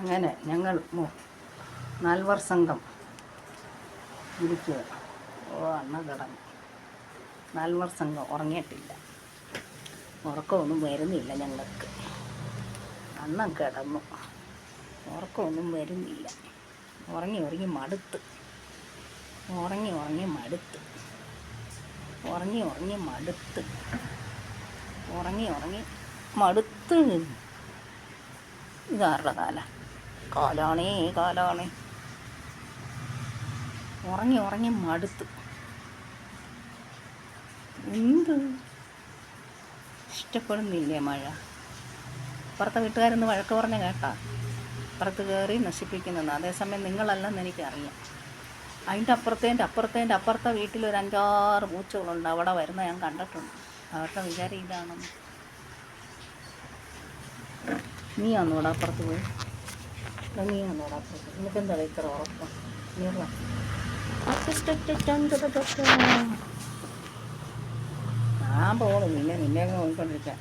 അങ്ങനെ ഞങ്ങൾ നാൽവർ സംഘം ഇരിക്കുക. അണ്ണ കിടന്നു. നാൽവർ സംഘം ഉറങ്ങിയിട്ടില്ല, ഉറക്കമൊന്നും വരുന്നില്ല ഞങ്ങൾക്ക്. അണ്ണൻ കിടന്നു, ഉറക്കമൊന്നും വരുന്നില്ല. ഉറങ്ങി ഉറങ്ങി മടുത്ത് ഇതാരുടെ കാലാണേ ഉറങ്ങി മടുത്ത്. എന്ത് ഇഷ്ടപ്പെടുന്നില്ലേ മഴ? അപ്പുറത്തെ വീട്ടുകാരൊന്ന് വഴക്ക് പറഞ്ഞ കേട്ടാ അപ്പുറത്ത് കയറി നശിപ്പിക്കുന്നത്. അതേസമയം നിങ്ങളല്ലെന്ന് എനിക്കറിയാം. അതിൻ്റെ അപ്പുറത്തെ വീട്ടിൽ ഒരു 5-6 പൂച്ചകളുണ്ട്. അവിടെ വരുന്ന ഞാൻ കണ്ടിട്ടുണ്ട്. അവരുടെ വിചാരം ഇതാണെന്ന്. നീയാന്നോടാ അപ്പുറത്ത് പോയി? നീയാന്നോടാ അപ്പുറത്ത്? നിനക്കെന്താ ഇത്ര ഉറപ്പം? ഞാൻ പോകുന്നു. നിന്നെ നോക്കിക്കൊണ്ടിരിക്കാം.